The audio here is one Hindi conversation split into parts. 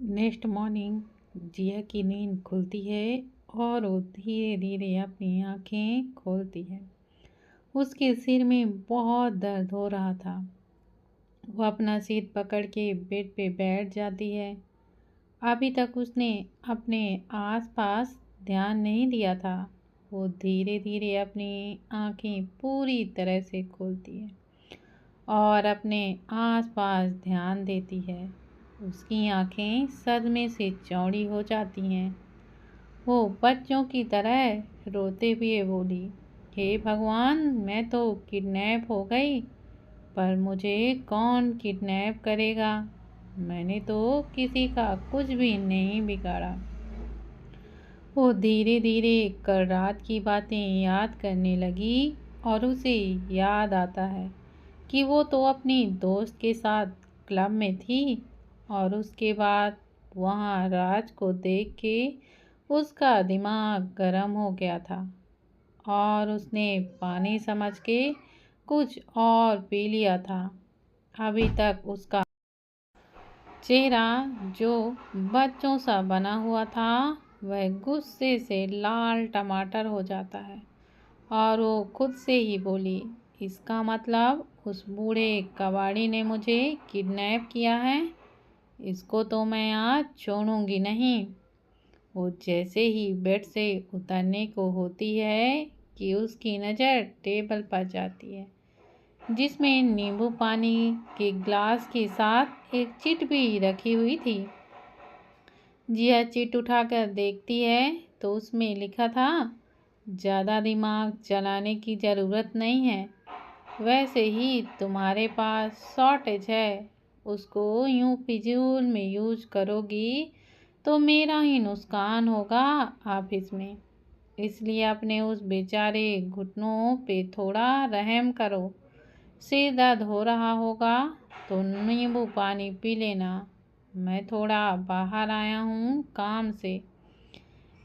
नेक्स्ट मॉर्निंग जिया की नींद खुलती है और वो धीरे धीरे अपनी आंखें खोलती है। उसके सिर में बहुत दर्द हो रहा था। वो अपना सिर पकड़ के बेड पे बैठ जाती है। अभी तक उसने अपने आसपास ध्यान नहीं दिया था। वो धीरे धीरे अपनी आंखें पूरी तरह से खोलती है और अपने आसपास ध्यान देती है। उसकी आंखें सदमे से चौड़ी हो जाती हैं। वो बच्चों की तरह रोते हुए बोली, हे भगवान, मैं तो किडनैप हो गई, पर मुझे कौन किडनैप करेगा? मैंने तो किसी का कुछ भी नहीं बिगाड़ा। वो धीरे धीरे कल रात की बातें याद करने लगी और उसे याद आता है कि वो तो अपनी दोस्त के साथ क्लब में थी और उसके बाद वहाँ राज को देख के उसका दिमाग गर्म हो गया था और उसने पानी समझ के कुछ और पी लिया था। अभी तक उसका चेहरा जो बच्चों सा बना हुआ था वह गुस्से से लाल टमाटर हो जाता है और वो खुद से ही बोली, इसका मतलब उस बूढ़े कबाड़ी ने मुझे किडनैप किया है। इसको तो मैं आज छोड़ूंगी नहीं। वो जैसे ही बेड से उतरने को होती है कि उसकी नज़र टेबल पर जाती है जिसमें नींबू पानी के ग्लास के साथ एक चिट भी रखी हुई थी। जिया चिट उठाकर देखती है तो उसमें लिखा था, ज़्यादा दिमाग चलाने की ज़रूरत नहीं है। वैसे ही तुम्हारे पास शॉर्टेज है, उसको यूं फिजूल में यूज करोगी तो मेरा ही नुकसान होगा ऑफिस में। इसलिए अपने उस बेचारे घुटनों पे थोड़ा रहम करो। सिर दर्द हो रहा होगा तो नींबू पानी पी लेना। मैं थोड़ा बाहर आया हूँ काम से।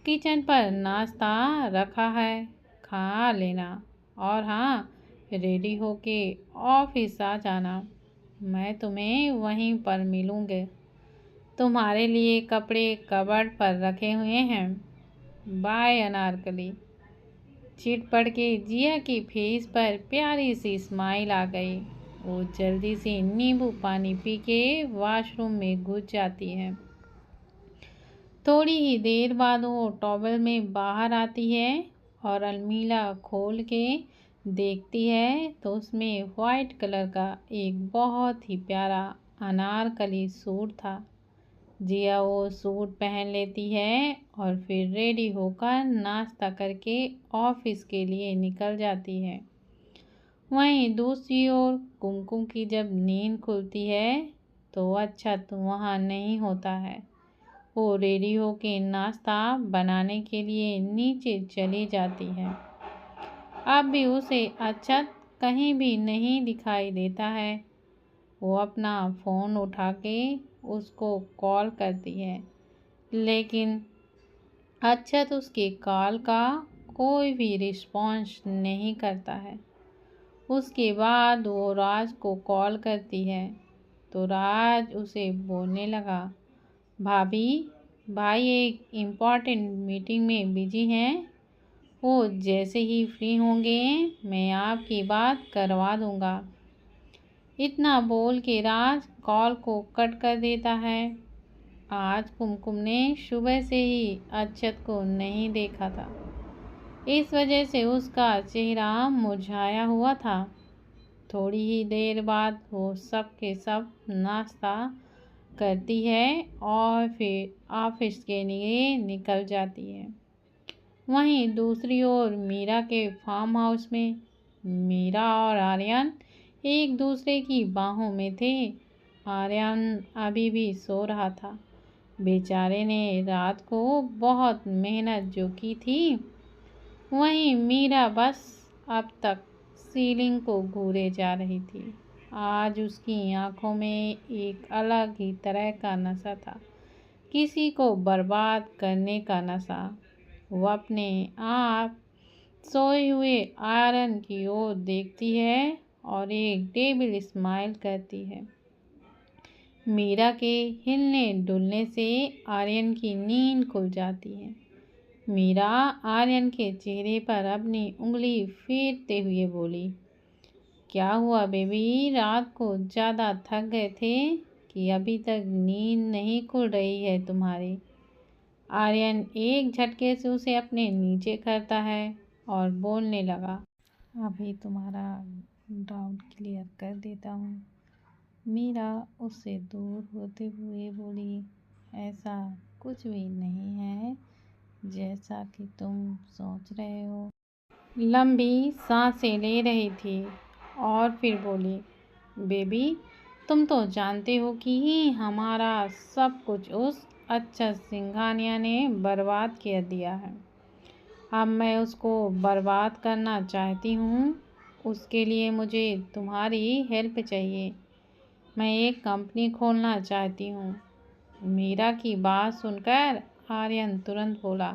किचन पर नाश्ता रखा है, खा लेना। और हाँ, रेडी होके ऑफिस आ जाना। मैं तुम्हें वहीं पर मिलूँगी। तुम्हारे लिए कपड़े कबर्ड पर रखे हुए हैं। बाय अनारकली। चिट पड़ के जिया की फेस पर प्यारी सी स्माइल आ गई। वो जल्दी से नींबू पानी पी के वॉशरूम में घुस जाती है। थोड़ी ही देर बाद वो टॉवल में बाहर आती है और अलमीरा खोल के देखती है तो उसमें वाइट कलर का एक बहुत ही प्यारा अनारकली सूट था। जिया वो सूट पहन लेती है और फिर रेडी होकर नाश्ता करके ऑफिस के लिए निकल जाती है। वहीं दूसरी ओर कुमकुम की जब नींद खुलती है तो अच्छा तो वहाँ नहीं होता है। वो रेडी होके नाश्ता बनाने के लिए नीचे चली जाती है। अब भी उसे अक्षत कहीं भी नहीं दिखाई देता है। वो अपना फ़ोन उठा के उसको कॉल करती है, लेकिन अक्षत उसके कॉल का कोई भी रिस्पॉन्स नहीं करता है। उसके बाद वो राज को कॉल करती है तो राज उसे बोलने लगा, भाभी, भाई एक इम्पॉर्टेंट मीटिंग में बिजी हैं। वो जैसे ही फ्री होंगे मैं आपकी बात करवा दूंगा। इतना बोल के राज कॉल को कट कर देता है। आज कुमकुम ने सुबह से ही अक्षत को नहीं देखा था। इस वजह से उसका चेहरा मुरझाया हुआ था। थोड़ी ही देर बाद वो सब के सब नाश्ता करती है और फिर ऑफिस के लिए निकल जाती है। वहीं दूसरी ओर मीरा के फार्म हाउस में मीरा और आर्यन एक दूसरे की बाहों में थे। आर्यन अभी भी सो रहा था। बेचारे ने रात को बहुत मेहनत जो की थी। वहीं मीरा बस अब तक सीलिंग को घूरे जा रही थी। आज उसकी आंखों में एक अलग ही तरह का नशा था, किसी को बर्बाद करने का नशा। वो अपने आप सोए हुए आयरन की ओर देखती है और एक डेविल स्माइल करती है। मीरा के हिलने डुलने से आर्यन की नींद खुल जाती है। मीरा आर्यन के चेहरे पर अपनी उंगली फेरते हुए बोली, क्या हुआ बेबी, रात को ज़्यादा थक गए थे कि अभी तक नींद नहीं खुल रही है तुम्हारी? आर्यन एक झटके से उसे अपने नीचे करता है और बोलने लगा, अभी तुम्हारा डाउट क्लियर कर देता हूँ। मीरा उससे दूर होते हुए बोली, ऐसा कुछ भी नहीं है जैसा कि तुम सोच रहे हो। लंबी सांसें ले रही थी और फिर बोली, बेबी तुम तो जानते हो कि हमारा सब कुछ उस अच्छा सिंघानिया ने बर्बाद कर दिया है। अब मैं उसको बर्बाद करना चाहती हूँ। उसके लिए मुझे तुम्हारी हेल्प चाहिए। मैं एक कंपनी खोलना चाहती हूँ। मीरा की बात सुनकर आर्यन तुरंत बोला,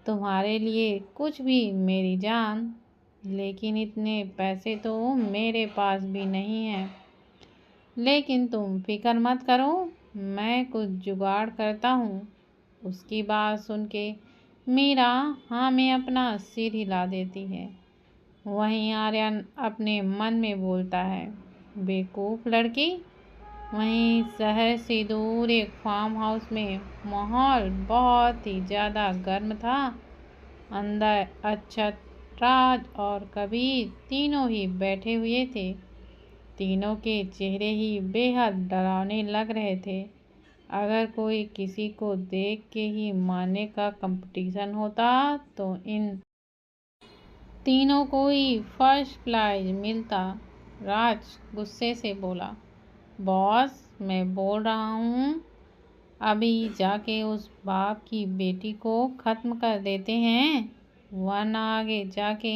तुम्हारे लिए कुछ भी मेरी जान, लेकिन इतने पैसे तो मेरे पास भी नहीं हैं। लेकिन तुम फिक्र मत करो, मैं कुछ जुगाड़ करता हूँ। उसकी बात सुन के मीरा हाँ में अपना सिर हिला देती है। वहीं आर्यन अपने मन में बोलता है, बेवकूफ़ लड़की। वहीं शहर से दूर एक फार्म हाउस में माहौल बहुत ही ज़्यादा गर्म था। अंदर अक्षत, राज और कबीर तीनों ही बैठे हुए थे। तीनों के चेहरे ही बेहद डरावने लग रहे थे। अगर कोई किसी को देख के ही मारने का कंपटीशन होता तो इन तीनों को ही फर्स्ट प्राइज मिलता। राज गुस्से से बोला, बॉस मैं बोल रहा हूँ अभी जाके उस बाप की बेटी को ख़त्म कर देते हैं, वरना आगे जाके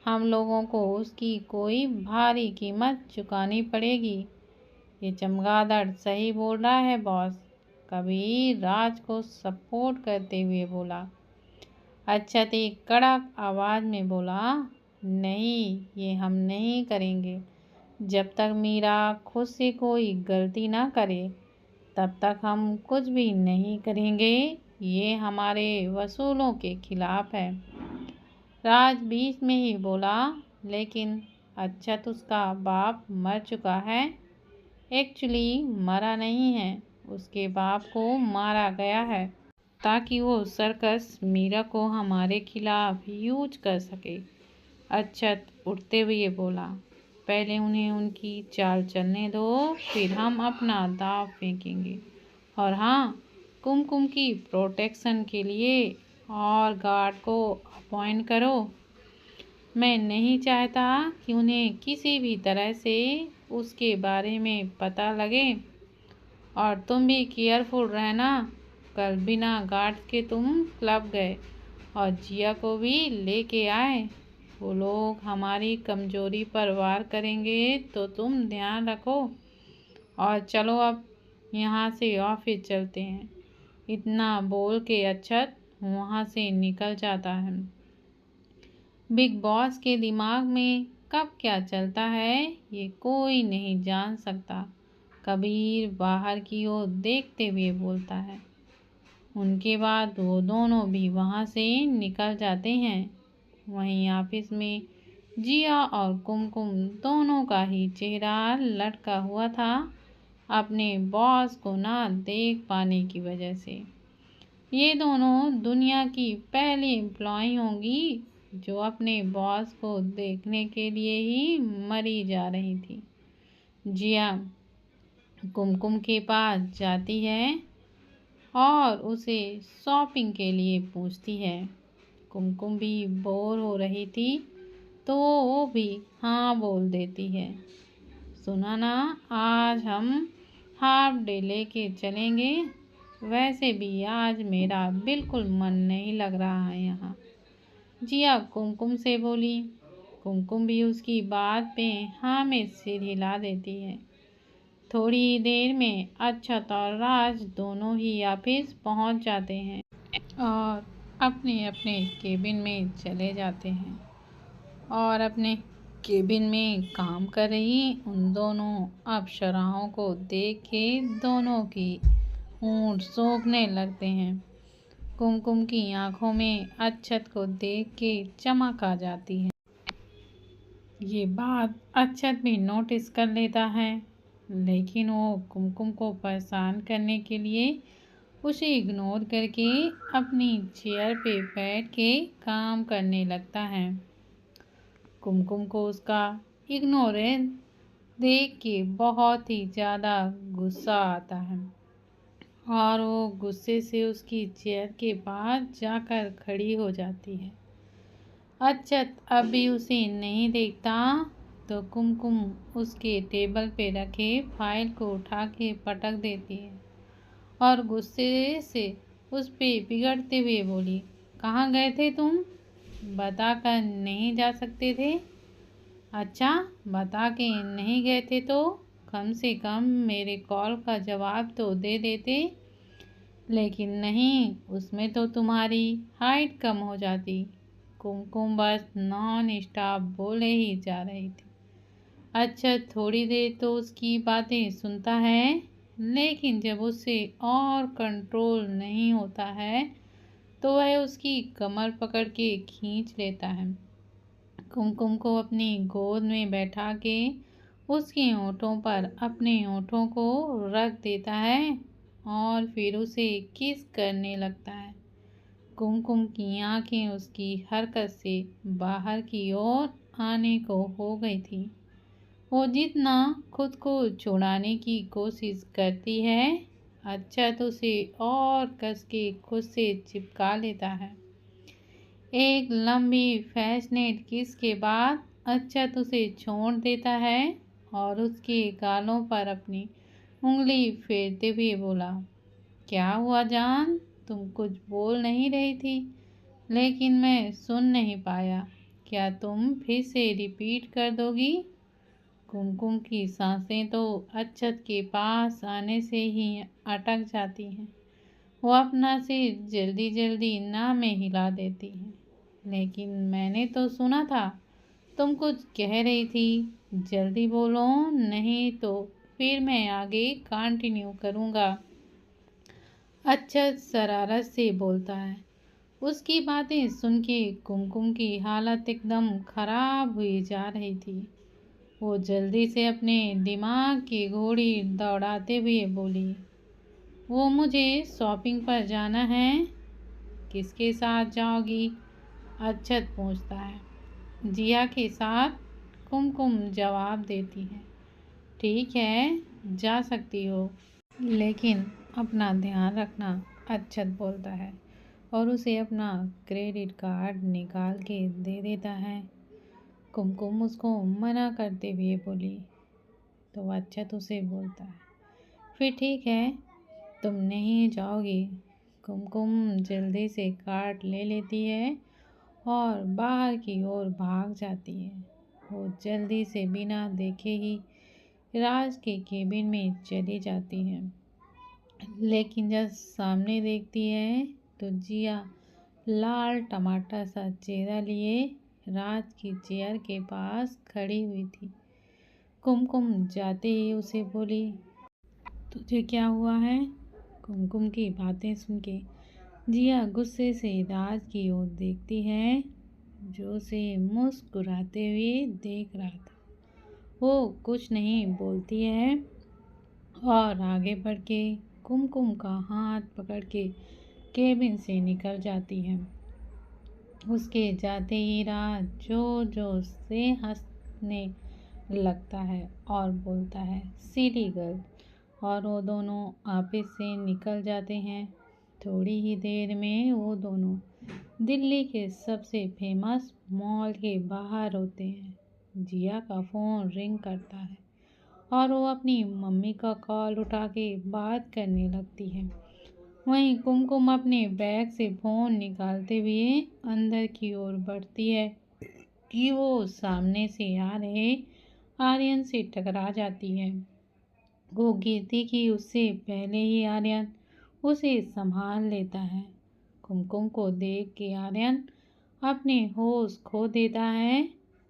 हम लोगों को उसकी कोई भारी कीमत चुकानी पड़ेगी। ये चमगादड़ सही बोल रहा है बॉस। कबीर राज को सपोर्ट करते हुए बोला। अक्षत एक कड़क आवाज़ में बोला, नहीं ये हम नहीं करेंगे। जब तक मीरा खुद से कोई गलती ना करे तब तक हम कुछ भी नहीं करेंगे। ये हमारे वसूलों के खिलाफ है। राज बीच में ही बोला, लेकिन अक्षत उसका बाप मर चुका है। एक्चुअली मरा नहीं है, उसके बाप को मारा गया है ताकि वो सर्कस मीरा को हमारे खिलाफ यूज कर सके। अक्षत उठते हुए बोला, पहले उन्हें उनकी चाल चलने दो, फिर हम अपना दांव फेंकेंगे। और हाँ, कुमकुम की प्रोटेक्शन के लिए और गार्ड को अपॉइंट करो। मैं नहीं चाहता कि उन्हें किसी भी तरह से उसके बारे में पता लगे। और तुम भी केयरफुल रहना। कल बिना गार्ड के तुम क्लब गए और जिया को भी लेके आए। वो लोग हमारी कमजोरी पर वार करेंगे तो तुम ध्यान रखो। और चलो अब यहाँ से ऑफिस चलते हैं। इतना बोल के अक्षत वहाँ से निकल जाता है। बिग बॉस के दिमाग में कब क्या चलता है ये कोई नहीं जान सकता। कबीर बाहर की ओर देखते हुए बोलता है। उनके बाद वो दोनों भी वहाँ से निकल जाते हैं। वहीं ऑफिस में जिया और कुमकुम दोनों का ही चेहरा लटका हुआ था, अपने बॉस को ना देख पाने की वजह से। ये दोनों दुनिया की पहली एम्प्लॉय होंगी जो अपने बॉस को देखने के लिए ही मरी जा रही थी। जिया कुमकुम के पास जाती है और उसे शॉपिंग के लिए पूछती है। कुमकुम भी बोर हो रही थी तो वो भी हाँ बोल देती है। सुना ना, आज हम हाफ डे लेके चलेंगे। वैसे भी आज मेरा बिल्कुल मन नहीं लग रहा है यहाँ। जिया कुमकुम से बोली। कुमकुम भी उसकी बात पे हाँ में सिर हिला देती है। थोड़ी ही देर में अक्षत और राज दोनों ही ऑफिस पहुंच जाते हैं और अपने अपने केबिन में चले जाते हैं और अपने केबिन में काम कर रही उन दोनों अप्सराओं को देख के दोनों की होंठ सूखने लगते हैं। कुमकुम की आंखों में अक्षत को देख के चमक आ जाती है। ये बात अक्षत भी नोटिस कर लेता है, लेकिन वो कुमकुम को परेशान करने के लिए उसे इग्नोर करके अपनी चेयर पे बैठ के काम करने लगता है। कुमकुम को उसका इग्नोरेंस देख के बहुत ही ज़्यादा गुस्सा आता है और वो गुस्से से उसकी चेयर के पास जाकर खड़ी हो जाती है। अक्षत अभी उसे नहीं देखता तो कुमकुम उसके टेबल पे रखे फाइल को उठा के पटक देती है और गुस्से से उस पे बिगड़ते हुए बोली, कहाँ गए थे तुम? बताकर नहीं जा सकते थे? अच्छा, बता के नहीं गए थे तो कम से कम मेरे कॉल का जवाब तो दे देते। लेकिन नहीं, उसमें तो तुम्हारी हाइट कम हो जाती। कुमकुम बस नॉन स्टॉप बोले ही जा रही थी। अच्छा, थोड़ी देर तो उसकी बातें सुनता है, लेकिन जब उससे और कंट्रोल नहीं होता है तो वह उसकी कमर पकड़ के खींच लेता है। कुमकुम को अपनी गोद में बैठा के उसके होंठों पर अपने होंठों को रख देता है और फिर उसे किस करने लगता है। कुमकुम की आंखें उसकी हरकत से बाहर की ओर आने को हो गई थी। वो जितना खुद को छुड़ाने की कोशिश करती है, अक्षत उसे और कस के खुद से चिपका लेता है। एक लंबी पैशनेट किस के बाद अक्षत उसे छोड़ देता है और उसके गालों पर अपनी उंगली फेरते हुए बोला, क्या हुआ जान? तुम कुछ बोल नहीं रही थी, लेकिन मैं सुन नहीं पाया। क्या तुम फिर से रिपीट कर दोगी? कुमकुम की सांसें तो अक्षत के पास आने से ही अटक जाती हैं। वो अपना सिर जल्दी जल्दी ना में हिला देती है। लेकिन मैंने तो सुना था तुम कुछ कह रही थी, जल्दी बोलो, नहीं तो फिर मैं आगे कंटिन्यू करूँगा। अक्षत शरारत से बोलता है। उसकी बातें सुन के कुमकुम की हालत एकदम खराब हुई जा रही थी। वो जल्दी से अपने दिमाग की घोड़ी दौड़ाते हुए बोली, वो मुझे शॉपिंग पर जाना है। किसके साथ जाओगी? अक्षत पूछता है। जिया के साथ, कुमकुम जवाब देती है। ठीक है, जा सकती हो, लेकिन अपना ध्यान रखना, अक्षत बोलता है और उसे अपना क्रेडिट कार्ड निकाल के दे देता है। कुमकुम उसको मना करते हुए बोली तो अक्षत उसे बोलता है, फिर ठीक है, तुम नहीं जाओगी। कुमकुम जल्दी से कार्ड ले लेती है और बाहर की ओर भाग जाती है। वो जल्दी से बिना देखे ही राज के केबिन में चली जाती है, लेकिन जब सामने देखती है तो जिया लाल टमाटर सा चेहरा लिए राज की चेयर के पास खड़ी हुई थी। कुमकुम जाते ही उसे बोली, तुझे क्या हुआ है? कुमकुम की बातें सुन के जिया गुस्से से राज की ओर देखती है, जो उसे मुस्कुराते हुए देख रहा था। वो कुछ नहीं बोलती है और आगे बढ़ के कुमकुम का हाथ पकड़ के केबिन से निकल जाती है। उसके जाते ही राज जोर जोर से हंसने लगता है और बोलता है, सिली गर्ल, और वो दोनों ऑफिस से निकल जाते हैं। थोड़ी ही देर में वो दोनों दिल्ली के सबसे फेमस मॉल के बाहर होते हैं। जिया का फ़ोन रिंग करता है और वो अपनी मम्मी का कॉल उठा के बात करने लगती है। वहीं कुमकुम अपने बैग से फ़ोन निकालते हुए अंदर की ओर बढ़ती है कि वो सामने से आ रहे आर्यन से टकरा जाती है। वो गिरती कि उससे पहले ही आर्यन उसे संभाल लेता है। कुमकुम को देख के आर्यन अपने होश खो देता है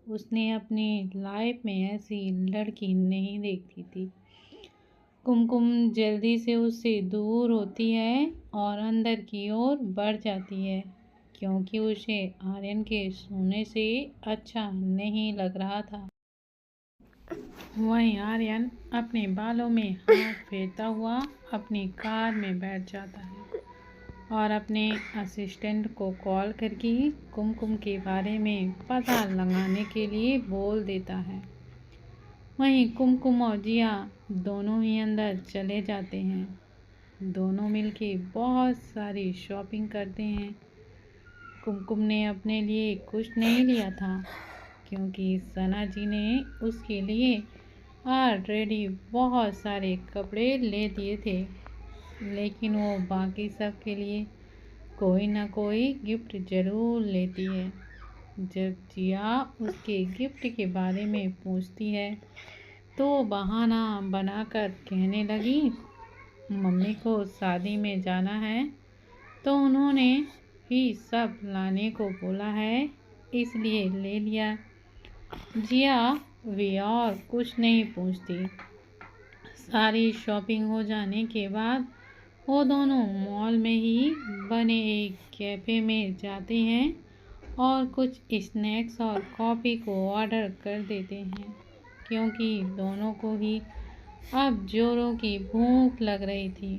उसने अपनी लाइफ में ऐसी लड़की नहीं देखी थी। कुमकुम जल्दी से उससे दूर होती है और अंदर की ओर बढ़ जाती है, क्योंकि उसे आर्यन के सोने से अच्छा नहीं लग रहा था। वहीं आर्यन अपने बालों में हाथ फेरता हुआ अपनी कार में बैठ जाता है और अपने असिस्टेंट को कॉल करके कुमकुम के बारे में पता लगाने के लिए बोल देता है। वहीं कुमकुम और जिया दोनों ही अंदर चले जाते हैं। दोनों मिलके बहुत सारी शॉपिंग करते हैं। कुमकुम ने अपने लिए कुछ नहीं लिया था, क्योंकि सना जी ने उसके लिए ऑलरेडी बहुत सारे कपड़े ले दिए थे, लेकिन वो बाकी सब के लिए कोई ना कोई गिफ्ट ज़रूर लेती है। जब जिया उसके गिफ्ट के बारे में पूछती है तो बहाना बनाकर कहने लगी, मम्मी को शादी में जाना है तो उन्होंने ही सब लाने को बोला है, इसलिए ले लिया। जिया वे और कुछ नहीं पूछती। सारी शॉपिंग हो जाने के बाद वो दोनों मॉल में ही बने एक कैफ़े में जाते हैं और कुछ स्नैक्स और कॉफ़ी को ऑर्डर कर देते हैं, क्योंकि दोनों को ही अब जोरों की भूख लग रही थी।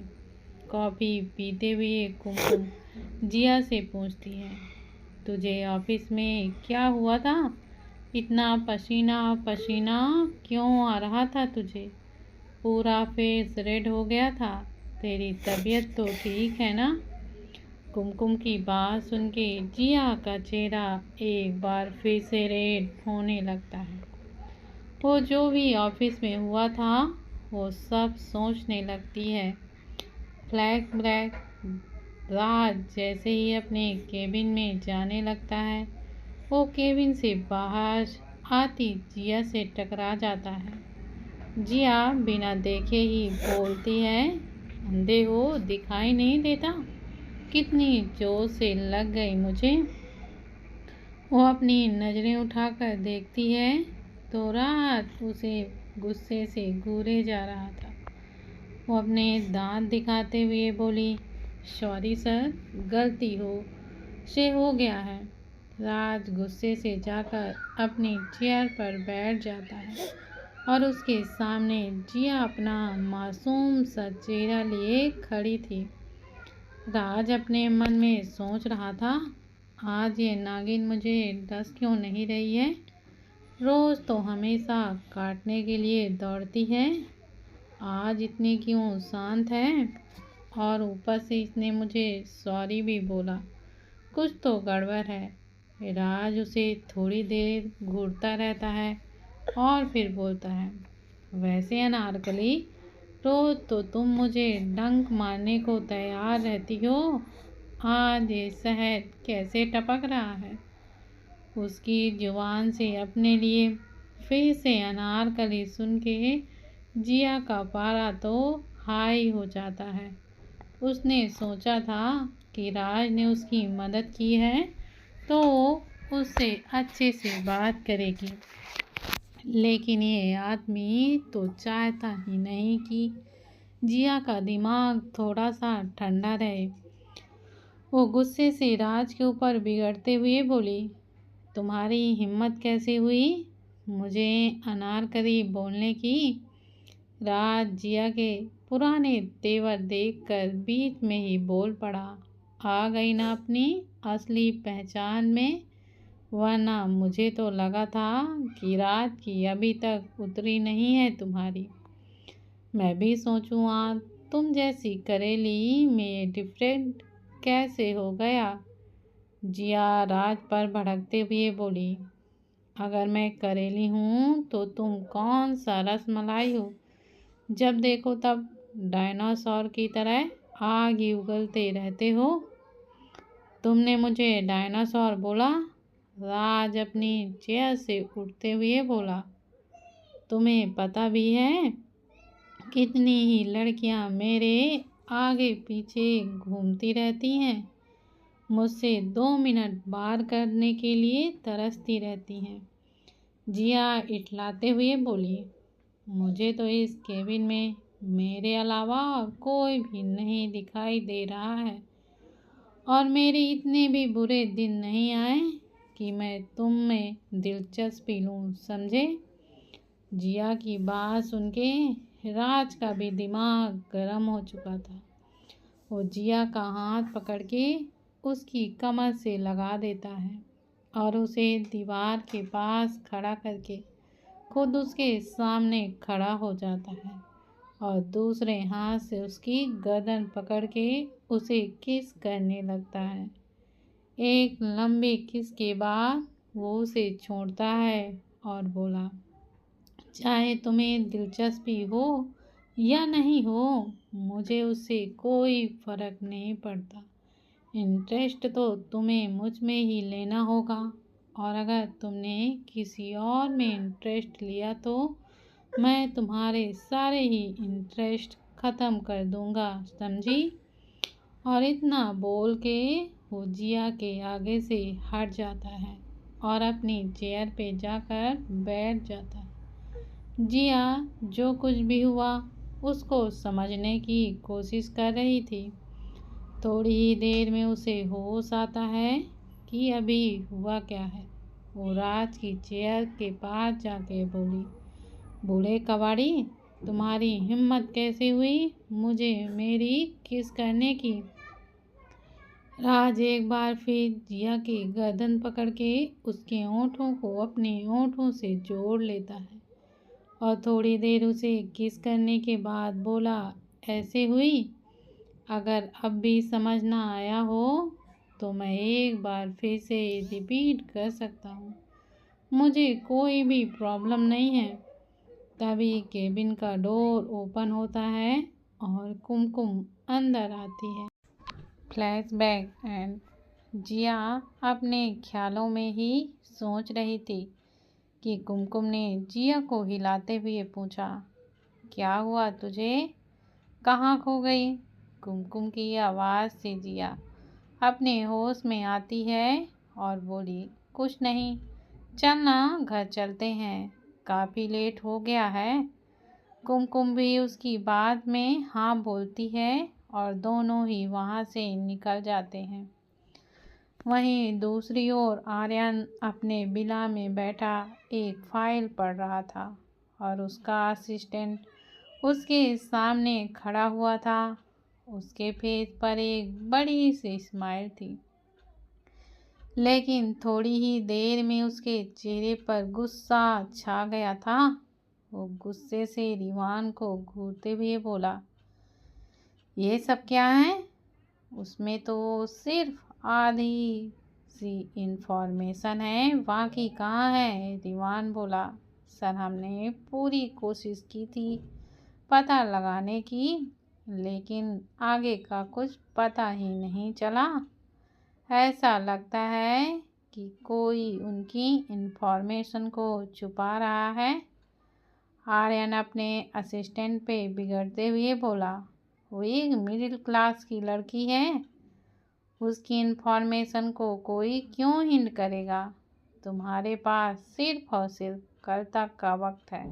कॉफ़ी पीते हुए कुमकुम जिया से पूछती है, तुझे ऑफिस में क्या हुआ था? इतना पसीना पसीना क्यों आ रहा था तुझे? पूरा फेस रेड हो गया था। तेरी तबीयत तो ठीक है ना? कुमकुम की बात सुन के जिया का चेहरा एक बार फिर से रेड होने लगता है। वो जो भी ऑफिस में हुआ था वो सब सोचने लगती है। फ्लैशबैक। राज जैसे ही अपने केबिन में जाने लगता है, वो केबिन से बाहर आती जिया से टकरा जाता है। जिया बिना देखे ही बोलती है, अंधे हो, दिखाई नहीं देता? कितनी जोर से लग गई मुझे। वो अपनी नज़रें उठाकर देखती है तो राज उसे गुस्से से घूरे जा रहा था। वो अपने दांत दिखाते हुए बोली, सॉरी सर, गलती से हो गया है। राज गुस्से से जाकर अपनी चेयर पर बैठ जाता है और उसके सामने जिया अपना मासूम सा चेहरा लिए खड़ी थी। राज अपने मन में सोच रहा था, आज ये नागिन मुझे डस क्यों नहीं रही है? रोज़ तो हमेशा काटने के लिए दौड़ती है, आज इतनी क्यों शांत है? और ऊपर से इसने मुझे सॉरी भी बोला, कुछ तो गड़बड़ है। राज उसे थोड़ी देर घूरता रहता है और फिर बोलता है, वैसे अनारकली, रोज तो तुम मुझे डंक मारने को तैयार रहती हो, आज ये शहद कैसे टपक रहा है? उसकी जुबान से अपने लिए फिर से अनारकली सुन के जिया का पारा तो हाई हो जाता है। उसने सोचा था कि राज ने उसकी मदद की है तो उससे अच्छे से बात करेगी, लेकिन ये आदमी तो चाहता ही नहीं कि जिया का दिमाग थोड़ा सा ठंडा रहे। वो गुस्से से राज के ऊपर बिगड़ते हुए बोली, तुम्हारी हिम्मत कैसे हुई मुझे अनारकली बोलने की? राज जिया के पुराने तेवर देखकर बीच में ही बोल पड़ा, आ गई ना अपनी असली पहचान में? वरना मुझे तो लगा था कि रात की अभी तक उतरी नहीं है तुम्हारी। मैं भी सोचूं आज तुम जैसी करेली में डिफरेंट कैसे हो गया? जिया राज पर भड़कते हुए बोली, अगर मैं करेली हूँ तो तुम कौन सा रसमलाई हो, जब देखो तब डायनासोर की तरह आग ही उगलते रहते हो। तुमने मुझे डायनासोर बोला? राज अपनी चेयर से उठते हुए बोला, तुम्हें पता भी है कितनी ही लड़कियां मेरे आगे पीछे घूमती रहती हैं, मुझसे 2 मिनट बात करने के लिए तरसती रहती हैं, जिया इठलाते हुए बोली, मुझे तो इस केबिन में मेरे अलावा और कोई भी नहीं दिखाई दे रहा है और मेरे इतने भी बुरे दिन नहीं आए कि मैं तुम में दिलचस्पी लूँ, समझे। जिया की बात सुन के राज का भी दिमाग गर्म हो चुका था। वो जिया का हाथ पकड़ के उसकी कमर से लगा देता है और उसे दीवार के पास खड़ा करके खुद उसके सामने खड़ा हो जाता है और दूसरे हाथ से उसकी गर्दन पकड़ के उसे किस करने लगता है। एक लंबी किस के बाद वो उसे छोड़ता है और बोला, चाहे तुम्हें दिलचस्पी हो या नहीं हो, मुझे उससे कोई फर्क नहीं पड़ता। इंटरेस्ट तो तुम्हें मुझ में ही लेना होगा और अगर तुमने किसी और में इंटरेस्ट लिया तो मैं तुम्हारे सारे ही इंटरेस्ट ख़त्म कर दूंगा, समझी। और इतना बोल के वो जिया के आगे से हट जाता है और अपनी चेयर पे जाकर बैठ जाता है। जिया जो कुछ भी हुआ उसको समझने की कोशिश कर रही थी। थोड़ी ही देर में उसे होश आता है कि अभी हुआ क्या है। वो राज की चेयर के पास जाके बोली, बूढ़े कबाड़ी, तुम्हारी हिम्मत कैसे हुई मुझे मेरी किस करने की। राज एक बार फिर जिया की गर्दन पकड़ के उसके होंठों को अपने होंठों से जोड़ लेता है और थोड़ी देर उसे किस करने के बाद बोला, ऐसे हुई। अगर अब भी समझ ना आया हो तो मैं एक बार फिर से रिपीट कर सकता हूँ, मुझे कोई भी प्रॉब्लम नहीं है। तभी केबिन का डोर ओपन होता है और कुमकुम अंदर आती है। फ्लैशबैक एंड जिया अपने ख्यालों में ही सोच रही थी कि कुमकुम ने जिया को हिलाते हुए पूछा, क्या हुआ तुझे, कहाँ खो गई। कुमकुम की आवाज़ से जिया अपने होश में आती है और बोली, कुछ नहीं, चल ना घर चलते हैं, काफ़ी लेट हो गया है। कुमकुम भी उसकी बात में हाँ बोलती है और दोनों ही वहाँ से निकल जाते हैं। वहीं दूसरी ओर आर्यन अपने विला में बैठा एक फाइल पढ़ रहा था और उसका असिस्टेंट उसके सामने खड़ा हुआ था। उसके फेस पर एक बड़ी सी स्माइल थी, लेकिन थोड़ी ही देर में उसके चेहरे पर गुस्सा छा गया था। वो गुस्से से रिवान को घूरते हुए बोला, ये सब क्या है। उसमें तो सिर्फ आधी सी इंफॉर्मेशन है, बाकी कहाँ है। रिवान बोला, सर हमने पूरी कोशिश की थी पता लगाने की, लेकिन आगे का कुछ पता ही नहीं चला। ऐसा लगता है कि कोई उनकी इंफॉर्मेशन को छुपा रहा है। आर्यन अपने असिस्टेंट पे बिगड़ते हुए बोला, वो एक मिडिल क्लास की लड़की है, उसकी इंफॉर्मेशन को कोई क्यों हिंट करेगा। तुम्हारे पास सिर्फ और सिर्फ कल तक का वक्त है।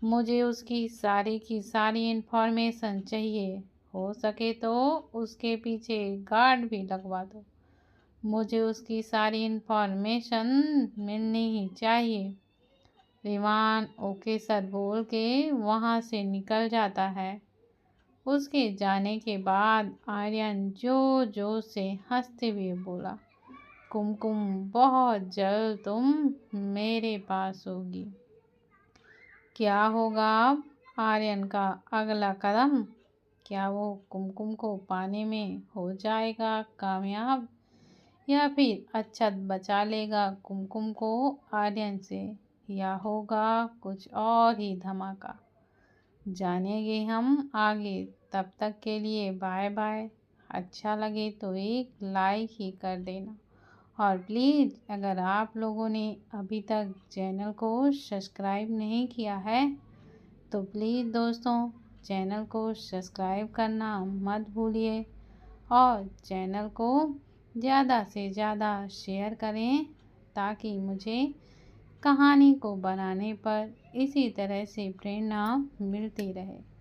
मुझे उसकी सारी की सारी इंफॉर्मेशन चाहिए, हो सके तो उसके पीछे गार्ड भी लगवा दो। मुझे उसकी सारी इंफॉर्मेशन मिलनी ही चाहिए। रिवान ओके सर बोल के वहाँ से निकल जाता है। उसके जाने के बाद आर्यन जोर जोर से हंसते हुए बोला, कुमकुम बहुत जल्द तुम मेरे पास होगी। क्या होगा अब आर्यन का अगला कदम। क्या वो कुमकुम को पाने में हो जाएगा कामयाब या फिर अक्षत बचा लेगा कुमकुम को आर्यन से, या होगा कुछ और ही धमाका। जानेंगे हम आगे। तब तक के लिए बाय बाय। अच्छा लगे तो एक लाइक ही कर देना और प्लीज़ अगर आप लोगों ने अभी तक चैनल को सब्सक्राइब नहीं किया है तो प्लीज़ दोस्तों चैनल को सब्सक्राइब करना मत भूलिए और चैनल को ज़्यादा से ज़्यादा शेयर करें ताकि मुझे कहानी को बनाने पर इसी तरह से प्रेरणा मिलती रहे।